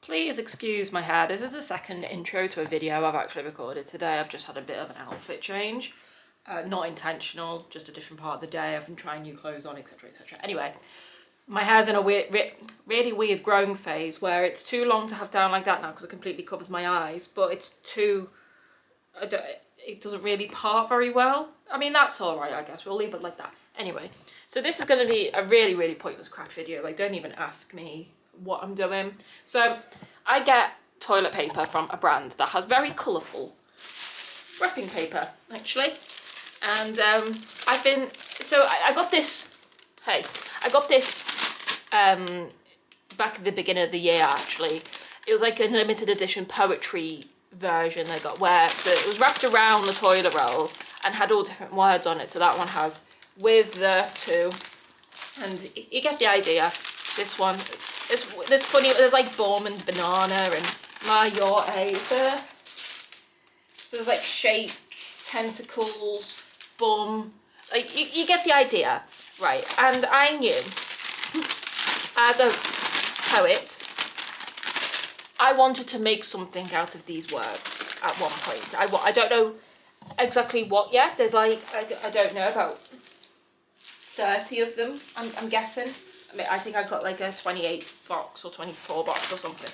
Please excuse my hair. This is the second intro to a video I've actually recorded today. I've just had a bit of an outfit change. Not intentional, just a different part of the day. I've been trying new clothes on, etc, etc. Anyway, my hair's in a really weird growing phase where it's too long to have down like that now because it completely covers my eyes, but it's too... it doesn't really part very well. I mean, that's alright, I guess. We'll leave it like that. Anyway, so this is going to be a really pointless crap video. Like, don't even ask me what I'm doing. So I get toilet paper from a brand that has very colourful wrapping paper, actually. And I got this, I got this back at the beginning of the year, actually. It was like a limited edition poetry version I got where it was wrapped around the toilet roll and had all different words on it. So that one has with, the, to, and you get the idea. This one, there's funny, there's like bum and banana and my, your, a, is there? So there's like shake, tentacles, bum, like you get the idea, right? And I knew, as a poet, I wanted to make something out of these words at one point. I don't know exactly what yet. There's like, I don't know, about 30 of them, I'm guessing. I mean, I think I got like a 28 box or 24 box or something.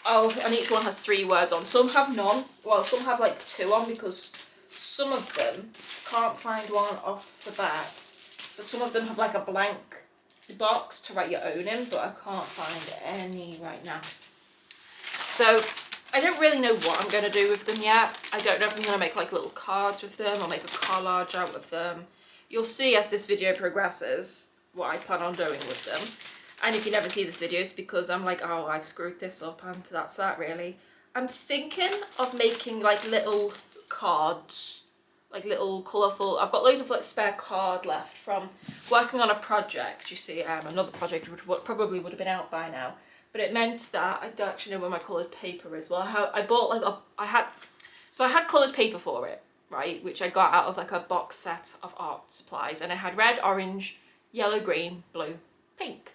Oh, and each one has 3 words on. Some have none. Well, some have like 2 on because some of them, can't find one off the bat, but some of them have like a blank box to write your own in, but I can't find any right now. So I don't really know what I'm going to do with them yet. I don't know if I'm going to make like little cards with them or make a collage out of them. You'll see as this video progresses what I plan on doing with them. And if you never see this video, it's because I'm like, oh, I've screwed this up and that's that really. I'm thinking of making like little cards, like little colourful, I've got loads of like spare card left from working on a project, you see, another project which probably would have been out by now. But it meant that I don't actually know where my coloured paper is. Well, I bought like I had coloured paper for it, right, which I got out of like a box set of art supplies, and I had red, orange, yellow, green, blue, pink.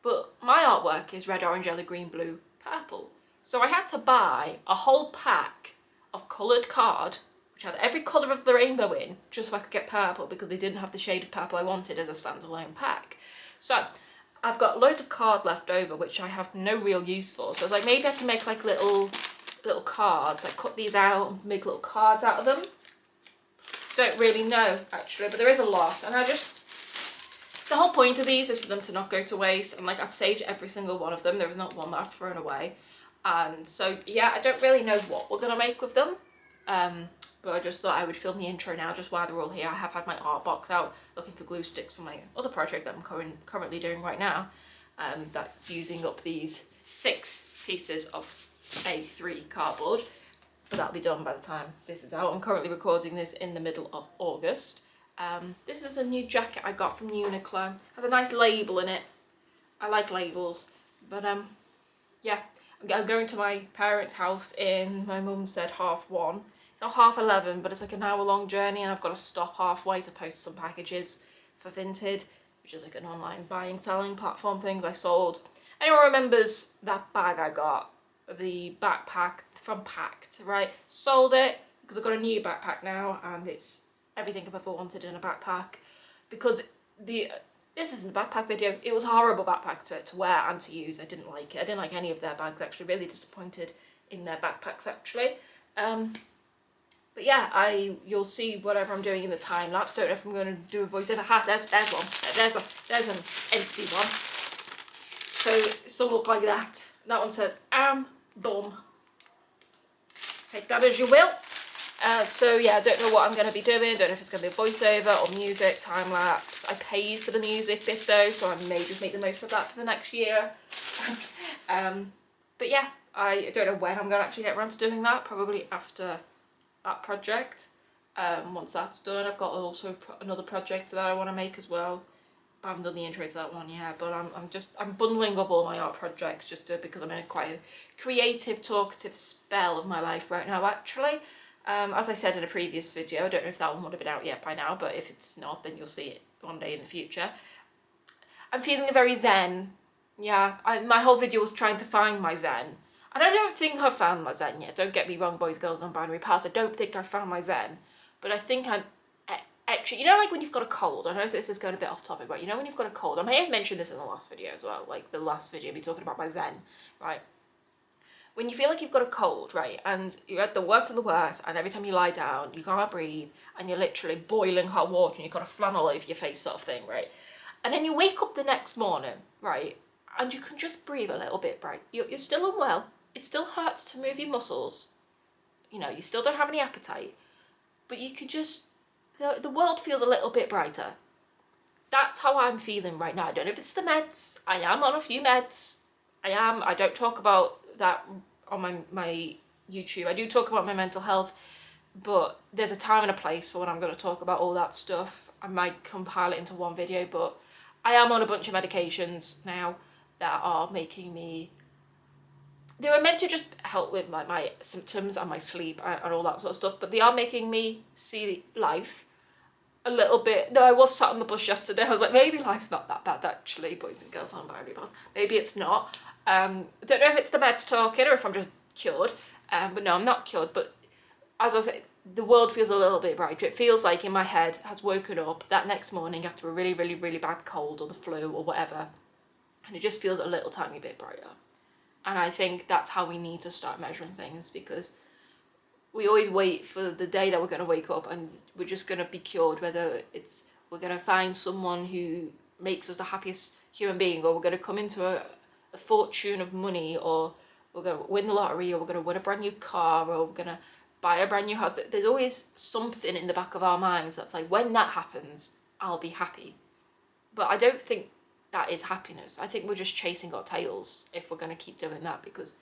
But my artwork is red, orange, yellow, green, blue, purple. So I had to buy a whole pack of coloured card, which had every colour of the rainbow in, just so I could get purple, because they didn't have the shade of purple I wanted as a standalone pack. So I've got loads of card left over, which I have no real use for. So I was like, maybe I can make like little cards. I cut these out and make little cards out of them. Don't really know, actually, but there is a lot. And the whole point of these is for them to not go to waste. And like, I've saved every single one of them. There is not one that I've thrown away. And so, yeah, I don't really know what we're going to make with them. But I just thought I would film the intro now just while they're all here. I have had my art box out looking for glue sticks for my other project that I'm currently doing right now. That's using up these 6 pieces of A3 cardboard. But that'll be done by the time this is out. I'm currently recording this in the middle of August. This is a new jacket I got from Uniqlo. It has a nice label in it. I like labels. But yeah, I'm going to my parents' house in, my mum said 1:30. It's not 11:30, but it's like an hour-long journey, and I've got to stop halfway to post some packages for Vinted, which is like an online buying, selling platform things I sold. Anyone remembers that bag I got? The backpack from Packed, right? Sold it because I've got a new backpack now, and it's everything I've ever wanted in a backpack. Because this isn't a backpack video, it was a horrible backpack to wear and to use. I didn't like it. I didn't like any of their bags, actually. Really disappointed in their backpacks, actually. But yeah, you'll see whatever I'm doing in the time lapse. Don't know if I'm going to do a voiceover. There's one. There's an empty one. So some look like that. That one says bum. Take that as you will. So yeah, I don't know what I'm going to be doing. Don't know if it's going to be a voiceover or music, time lapse. I paid for the music bit though, so I may just make the most of that for the next year. But yeah, I don't know when I'm going to actually get around to doing that. Probably after that project. Once that's done, I've got also another project that I want to make as well. I haven't done the intro to that one yet, but I'm bundling up all my art projects because I'm in quite a creative, talkative spell of my life right now, actually. As I said in a previous video, I don't know if that one would have been out yet by now, but if it's not, then you'll see it one day in the future. I'm feeling very zen Yeah, my whole video was trying to find my zen. And I don't think I've found my zen yet. Don't get me wrong, boys, girls, non-binary pals. I don't think I've found my zen. But I think I'm actually, you know, like when you've got a cold. I know this is going a bit off topic, but you know when you've got a cold. I may have mentioned this in the last video as well. Like the last video, me talking about my zen, right? When you feel like you've got a cold, right, and you're at the worst of the worst, and every time you lie down, you can't breathe, and you're literally boiling hot water, and you've got a flannel over your face sort of thing, right? And then you wake up the next morning, right, and you can just breathe a little bit, right? You're still unwell. It still hurts to move your muscles. You know, you still don't have any appetite. But you can just, the world feels a little bit brighter. That's how I'm feeling right now. I don't know if it's the meds. I am on a few meds. I don't talk about that on my YouTube. I do talk about my mental health, but there's a time and a place for when I'm going to talk about all that stuff. I might compile it into one video, but I am on a bunch of medications now that are making me... They were meant to just help with my symptoms and my sleep and all that sort of stuff, but they are making me see life a little bit... No, I was sat on the bus yesterday. I was like, maybe life's not that bad, actually, boys and girls, non-binary pals. Maybe it's not. I don't know if it's the meds talking or if I'm just cured. But no, I'm not cured. But as I was saying, the world feels a little bit brighter. It feels like in my head has woken up that next morning after a really, really, really bad cold or the flu or whatever. And it just feels a little tiny bit brighter. And I think that's how we need to start measuring things, because we always wait for the day that we're going to wake up and we're just going to be cured, whether it's we're going to find someone who makes us the happiest human being, or we're going to come into a fortune of money, or we're going to win the lottery, or we're going to win a brand new car, or we're going to buy a brand new house. There's always something in the back of our minds that's like, when that happens, I'll be happy. But I don't think that is happiness. I think we're just chasing our tails if we're going to keep doing that, because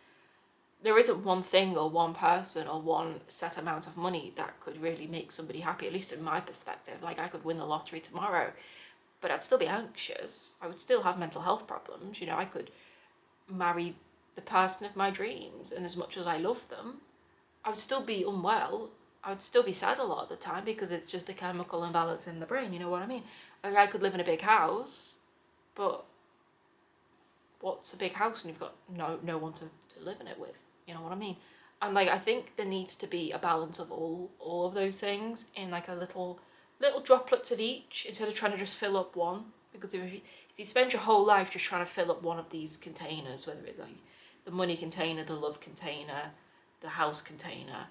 there isn't one thing or one person or one set amount of money that could really make somebody happy, at least in my perspective. Like, I could win the lottery tomorrow, but I'd still be anxious. I would still have mental health problems. You know, I could marry the person of my dreams, and as much as I love them, I would still be unwell. I would still be sad a lot of the time, because it's just a chemical imbalance in the brain, you know what I mean? Like, I could live in a big house, but what's a big house when you've got no one to live in it with? You know what I mean? And like, I think there needs to be a balance of all of those things in like a little droplets of each, instead of trying to just fill up one. Because if you spend your whole life just trying to fill up one of these containers, whether it's like the money container, the love container, the house container,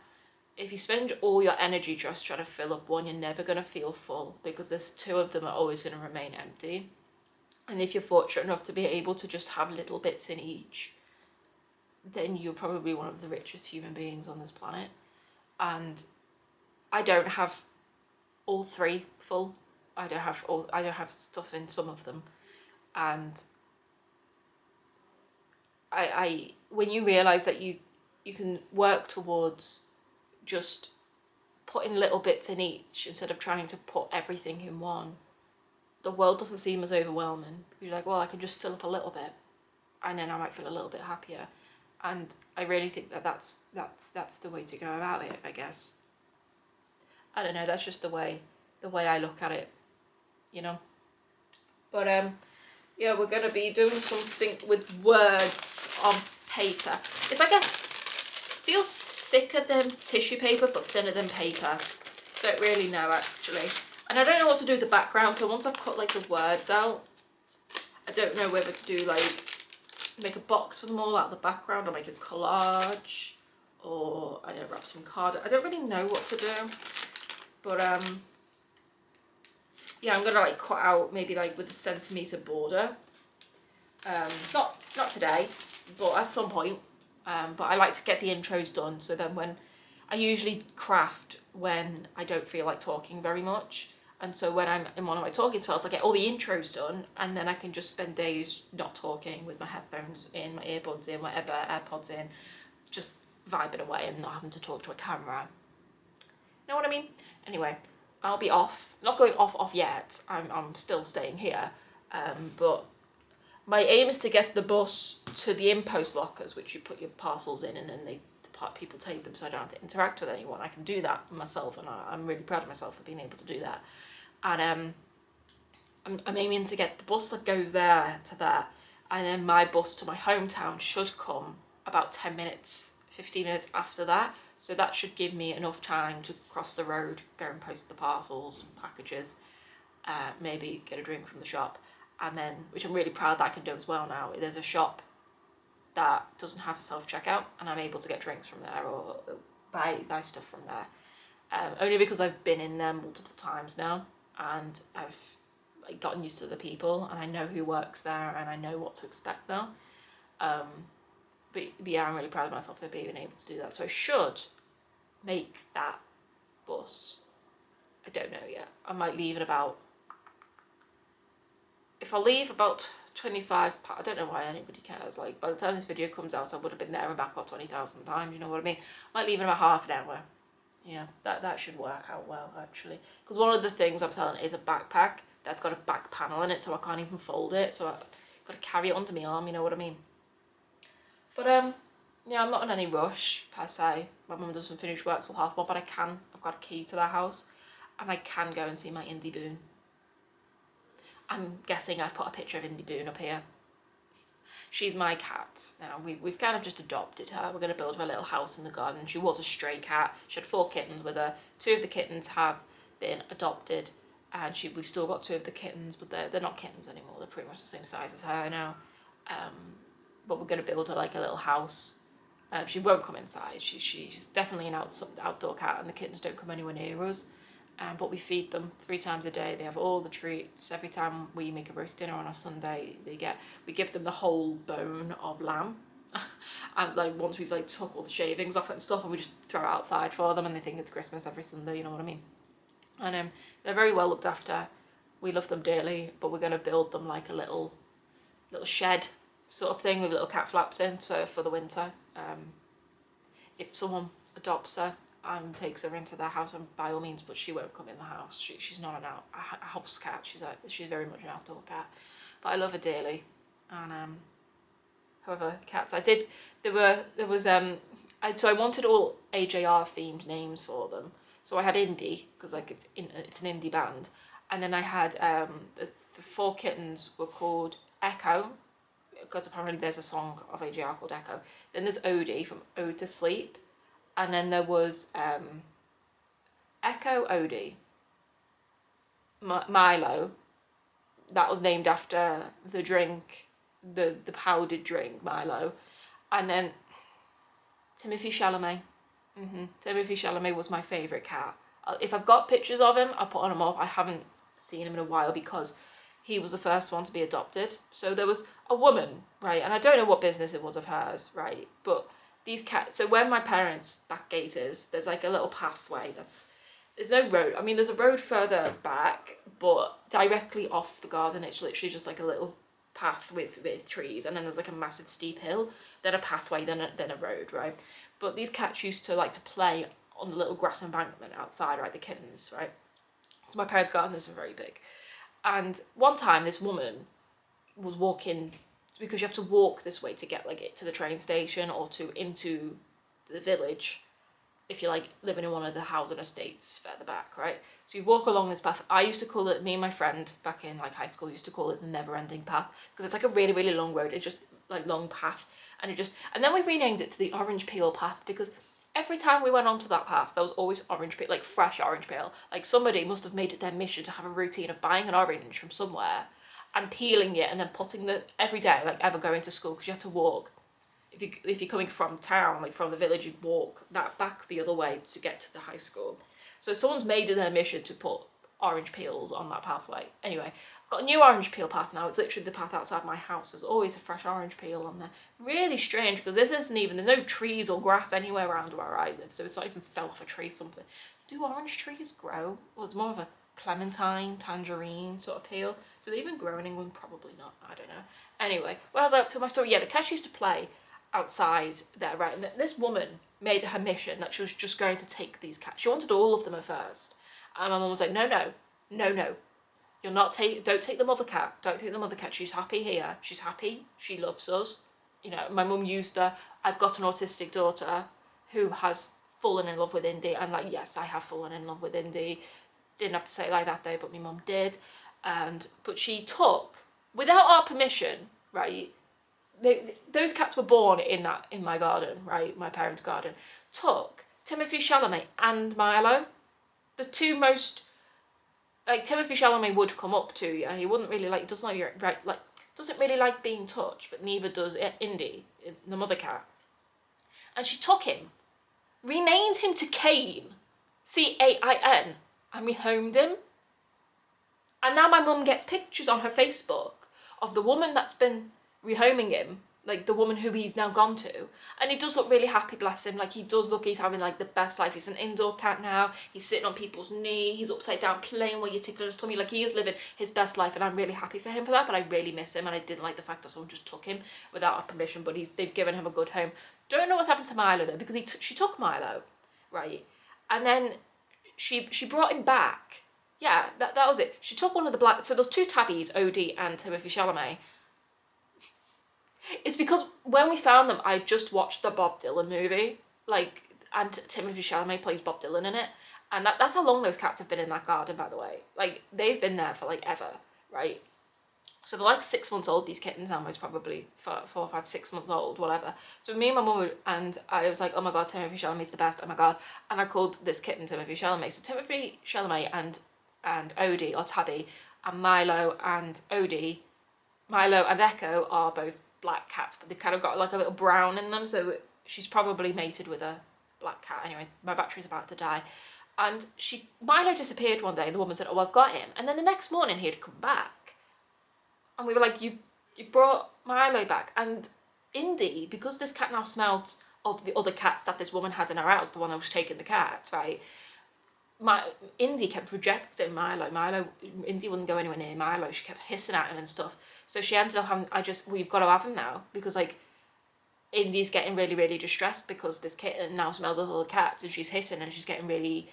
if you spend all your energy just trying to fill up one, you're never going to feel full, because there's two of them are always going to remain empty. And if you're fortunate enough to be able to just have little bits in each, then you're probably one of the richest human beings on this planet. And I don't have all three full. I don't have stuff in some of them. And I when you realise that you can work towards just putting little bits in each instead of trying to put everything in one, the world doesn't seem as overwhelming. You're like, well, I can just fill up a little bit, and then I might feel a little bit happier. And I really think that's the way to go about it, I guess. I don't know, that's just the way I look at it, you know. But yeah, we're gonna be doing something with words on paper. It's like feels thicker than tissue paper but thinner than paper. Don't really know actually. And I don't know what to do with the background, so once I've cut like the words out, I don't know whether to do like make a box for them all out of the background, or make a collage, or I don't know, wrap some card. I don't really know what to do, but yeah, I'm gonna like cut out maybe like with a centimetre border. Not today, but at some point. But I like to get the intros done, so then when I usually craft when I don't feel like talking very much. And so when I'm in one of my talking spells, I get all the intros done, and then I can just spend days not talking with my headphones in, my earbuds in, whatever, AirPods in, just vibing away and not having to talk to a camera. You know what I mean? Anyway, I'll be off. Not going off yet. I'm still staying here. But my aim is to get the bus to the in-post lockers, which you put your parcels in, and then people take them, so I don't have to interact with anyone. I can do that myself, and I'm really proud of myself for being able to do that. And I'm aiming to get the bus that goes there to that, and then my bus to my hometown should come about 10 minutes, 15 minutes after that. So that should give me enough time to cross the road, go and post the parcels, packages, maybe get a drink from the shop, and then, which I'm really proud that I can do as well now. There's a shop that doesn't have a self-checkout, and I'm able to get drinks from there or buy stuff from there. Only because I've been in there multiple times now, and I've like gotten used to the people, and I know who works there, and I know what to expect now. But yeah, I'm really proud of myself for being able to do that. So I should make that bus. I don't know yet. I might leave at about, if I leave about 25, I don't know why anybody cares. Like, by the time this video comes out, I would have been there and back about 20,000 times, you know what I mean? I might leave in about half an hour. Yeah, that should work out well, actually. Because one of the things I'm selling is a backpack that's got a back panel in it, so I can't even fold it. So I've got to carry it under my arm, you know what I mean? But, yeah, I'm not in any rush, per se. My mum doesn't finish work till 1:30, but I can. I've got a key to their house, and I can go and see my Indie Boon. I'm guessing I've put a picture of Indie Boon up here. She's my cat. Now, we've kind of just adopted her. We're going to build her a little house in the garden. She was a stray cat. She had 4 kittens with her. 2 of the kittens have been adopted, and we've still got 2 of the kittens, but they're not kittens anymore. They're pretty much the same size as her now. But we're going to build her like a little house. She won't come inside. She's definitely an outdoor cat, and the kittens don't come anywhere near us. But we feed them 3 times a day. They have all the treats. Every time we make a roast dinner on a Sunday, we give them the whole bone of lamb. And like once we've like took all the shavings off it and stuff, and we just throw it outside for them, and they think it's Christmas every Sunday, you know what I mean? And they're very well looked after. We love them dearly, but we're going to build them like a little shed sort of thing with little cat flaps in, so for the winter. If someone adopts her and takes her into their house, and by all means, but she won't come in the house. She's not a house cat. She's very much an outdoor cat, but I love her dearly. And however, cats, so I wanted all AJR themed names for them. So I had indie, because like it's an indie band, and then I had the 4 kittens were called Echo, because apparently there's a song of AJR called Echo. Then there's Odie from Ode to Sleep. And then there was Echo, Odie, Milo. That was named after the drink, the powdered drink, Milo. And then Timothy Chalamet. Timothy Chalamet was my favourite cat. If I've got pictures of him, I'll put on him up. I haven't seen him in a while because he was the first one to be adopted. So there was a woman, right, and I don't know what business it was of hers, right, but these cats, so where my parents' back gate is, there's like a little pathway there's no road. I mean, there's a road further back, but directly off the garden, it's literally just like a little path with trees, and then there's like a massive steep hill, then a pathway, then a road, right? But these cats used to like to play on the little grass embankment outside, right, the kittens, right? So my parents' garden is very big. And one time this woman was walking, because you have to walk this way to get like it to the train station or into the village if you're like living in one of the housing estates further back, right? So you walk along this path. I used to call it, me and my friend back in like high school used to call it the never ending path, because it's like a really, really long road. It's just like long path, and then we renamed it to the orange peel path, because every time we went onto that path, there was always orange peel, like fresh orange peel. Like somebody must have made it their mission to have a routine of buying an orange from somewhere and peeling it and then putting every day, like ever going to school, because you have to walk. If you're coming from town, like from the village, you'd walk that back the other way to get to the high school. So someone's made it their mission to put orange peels on that pathway. Anyway, I've got a new orange peel path now. It's literally the path outside my house. There's always a fresh orange peel on there. Really strange, because there's no trees or grass anywhere around where I live, so it's not even fell off a tree or something. Do orange trees grow? Well, it's more of a clementine, tangerine sort of peel. Do they even grow in England? Probably not. I don't know. Anyway, what was I up to my story? Yeah, the cats used to play outside there, right? And this woman made it her mission that she was just going to take these cats. She wanted all of them at first. And my mum was like, no. You're not don't take the mother cat. Don't take the mother cat. She's happy here. She's happy. She loves us. You know, my mum used I've got an autistic daughter who has fallen in love with Indy. And like, yes, I have fallen in love with Indy. Didn't have to say it like that though, but my mum did. But she took, without our permission, right? Those cats were born in my garden, right? My parents' garden. Took Timothy Chalamet and Milo, the two most, like, Timothy Chalamet would come up to you. He wouldn't really like, doesn't like your right, like, doesn't really like being touched, but neither does Indy, the mother cat. And she took him, renamed him to Cain, Cain, and rehomed him. And now my mum gets pictures on her Facebook of the woman that's been rehoming him, like the woman who he's now gone to. And he does look really happy, bless him. Like, he does look, he's having like the best life. He's an indoor cat now. He's sitting on people's knee. He's upside down playing while you're tickling his tummy. Like, he is living his best life, and I'm really happy for him for that. But I really miss him, and I didn't like the fact that someone just took him without our permission. But they've given him a good home. Don't know what's happened to Milo though, because she took Milo, right? And then she brought him back. Yeah, that was it. She took one of the black. So there's two tabbies, Odie and Timothy Chalamet. It's because when we found them, I just watched the Bob Dylan movie, like, and Timothy Chalamet plays Bob Dylan in it, and that's how long those cats have been in that garden, by the way. Like, they've been there for like ever, right? So they're like 6 months old. These kittens are most probably 4, 5, 6 months old, whatever. So me and my mum and I was like, oh my god, Timothy Chalamet's the best. Oh my god, and I called this kitten Timothy Chalamet. So Timothy Chalamet and Odie, or Tabby, and Milo and Odie, Milo and Echo are both black cats, but they've kind of got like a little brown in them, so she's probably mated with a black cat. Anyway, my battery's about to die. And Milo disappeared one day, and the woman said, oh, I've got him. And then the next morning he had come back. And we were like, you've brought Milo back. And Indy, because this cat now smelled of the other cats that this woman had in her house, the one that was taking the cats, right? Indy kept rejecting Milo. Indy wouldn't go anywhere near Milo. She kept hissing at him and stuff. So she ended up having, we've got to have him now, because like Indy's getting really, really distressed because this kitten now smells of other cats, and she's hissing, and she's getting really,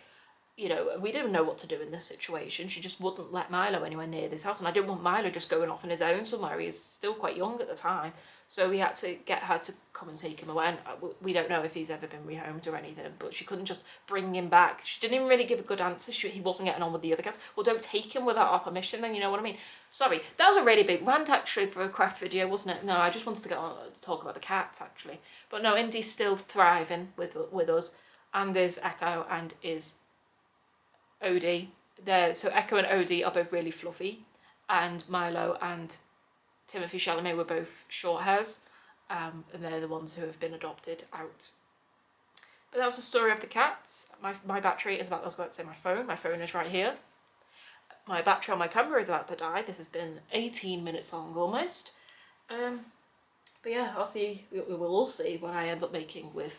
you know, we didn't know what to do in this situation. She just wouldn't let Milo anywhere near this house, and I didn't want Milo just going off on his own somewhere. He's still quite young at the time. So we had to get her to come and take him away. And we don't know if he's ever been rehomed or anything, but she couldn't just bring him back. She didn't even really give a good answer. He wasn't getting on with the other cats. Well, don't take him without our permission then, you know what I mean? Sorry, that was a really big rant actually for a craft video, wasn't it? No, I just wanted to get on to talk about the cats actually. But no, Indy's still thriving with us, and there's Echo and is Odie. So Echo and Odie are both really fluffy, and Milo and Timothy Chalamet were both short hairs, and they're the ones who have been adopted out. But that was the story of the cats. My battery is about, I was about to say my phone is right here. My battery on my camera is about to die. This has been 18 minutes long almost. But yeah, we'll all see what I end up making with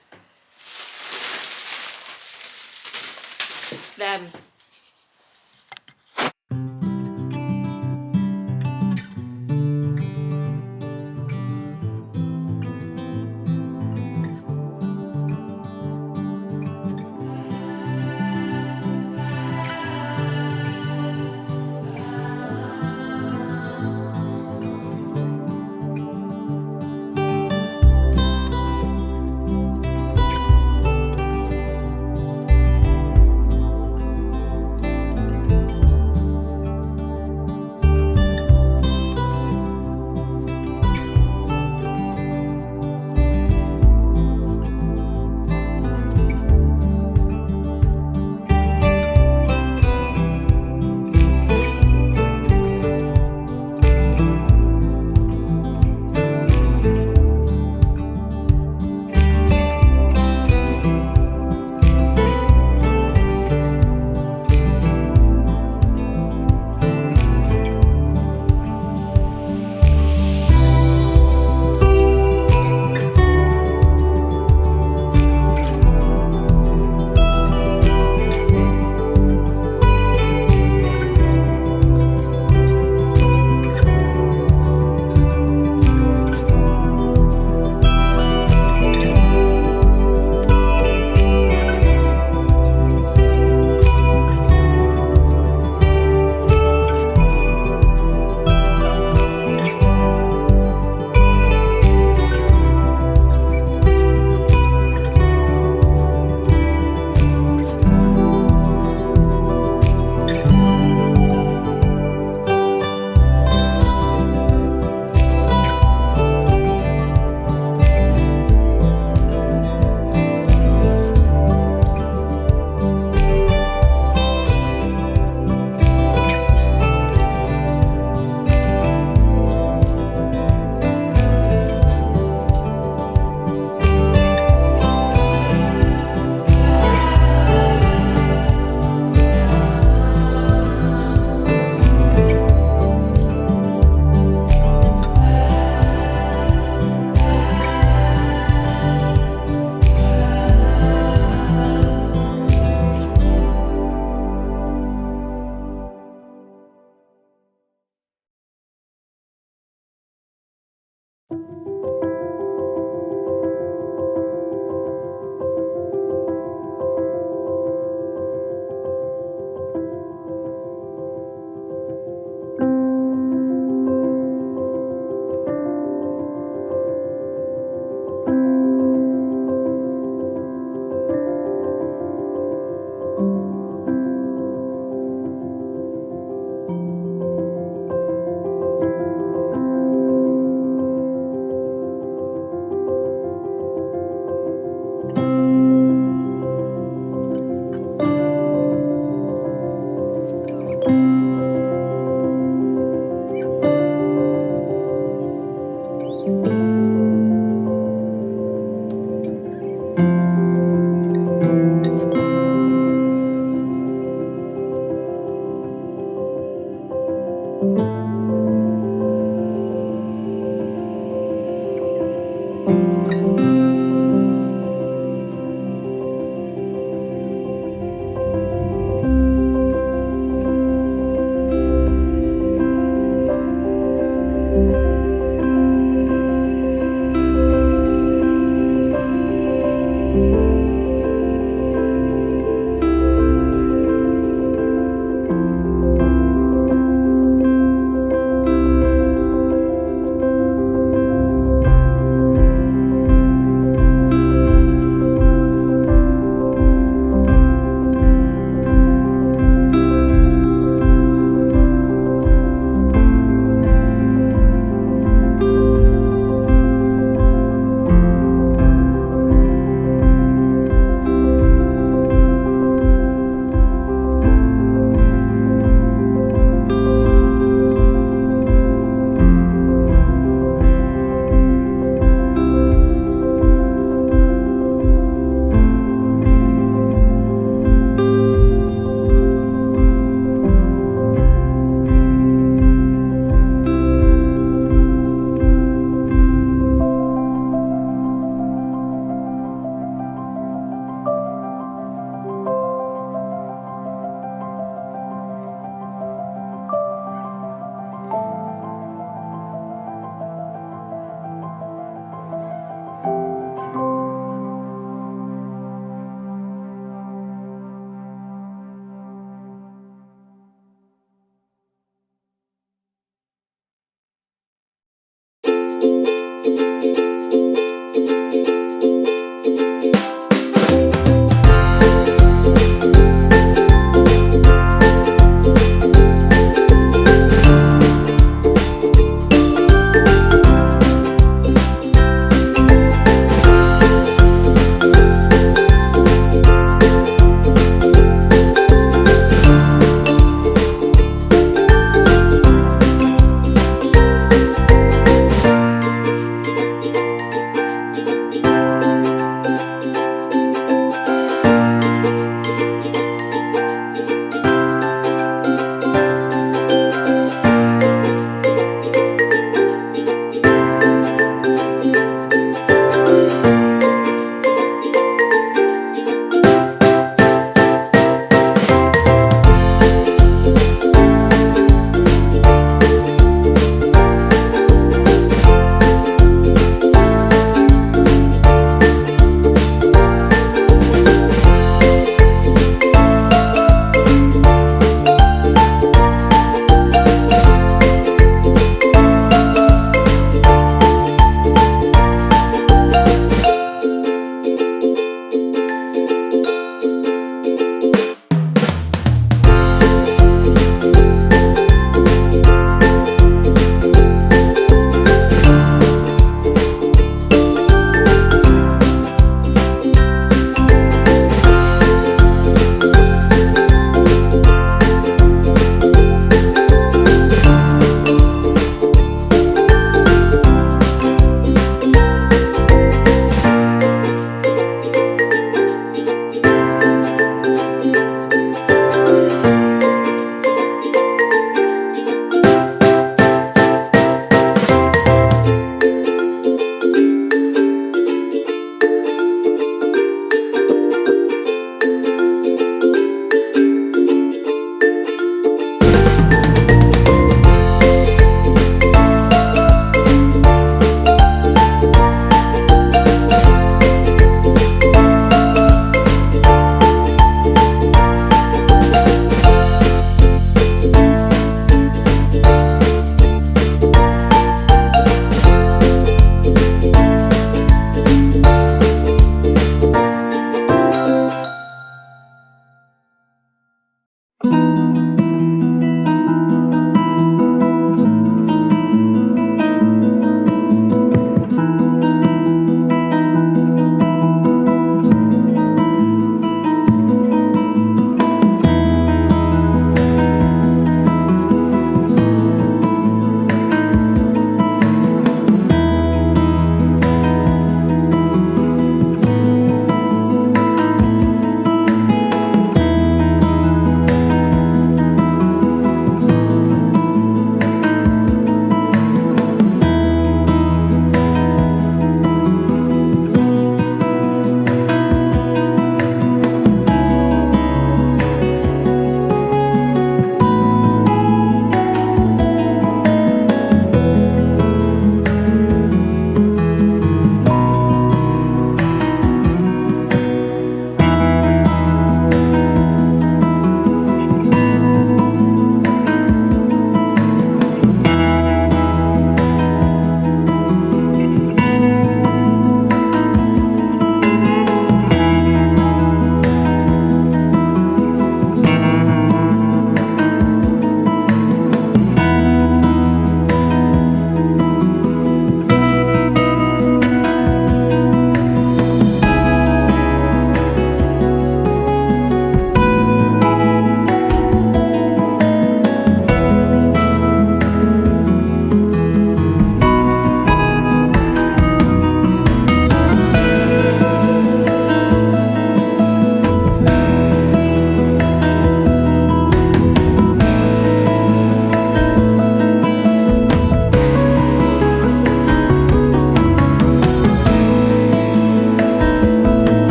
them.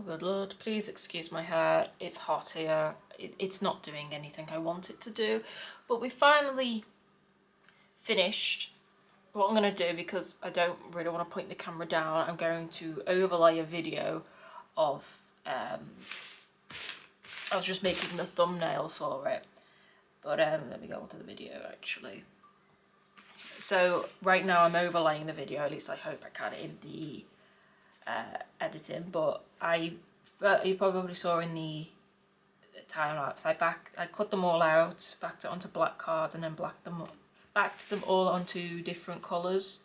good Lord, please excuse my hair. It's hot here. It's not doing anything I want it to do. But we finally finished. What I'm going to do, because I don't really want to point the camera down, I'm going to overlay a video of, I was just making the thumbnail for it. But let me go on to the video actually. So right now I'm overlaying the video, at least I hope I can in the editing, but you probably saw in the time lapse, I cut them all out, backed it onto black card, and then backed them all onto different colours.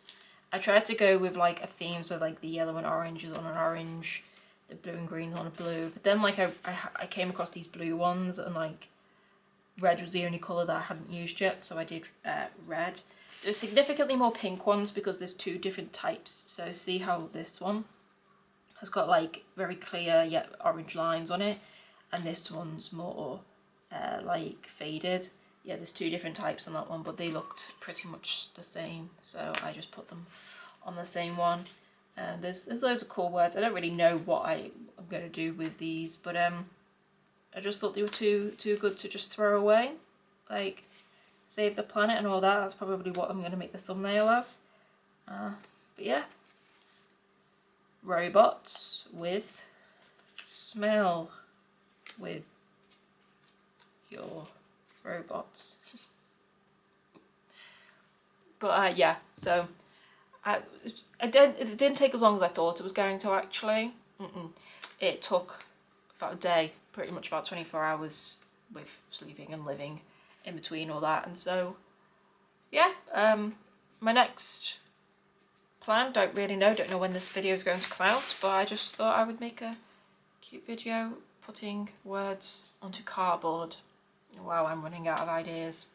I tried to go with like a theme, so like the yellow and orange is on an orange, the blue and green on a blue, but then like I came across these blue ones, and like red was the only colour that I hadn't used yet, so I did red. There's significantly more pink ones because there's two different types. So see how this one has got like very clear yet orange lines on it, and this one's more like faded. Yeah, there's two different types on that one, but they looked pretty much the same, so I just put them on the same one. And there's loads of cool words. I don't really know what I'm going to do with these, but I just thought they were too good to just throw away. Like, save the planet and all that. That's probably what I'm going to make the thumbnail as. But yeah. Robots with smell with your robots. But yeah, so it didn't take as long as I thought it was going to actually. It took about a day, pretty much about 24 hours with sleeping and living in between all that. And so yeah, my next plan, don't really know, don't know when this video is going to come out, but I just thought I would make a cute video putting words onto cardboard. Wow, I'm running out of ideas.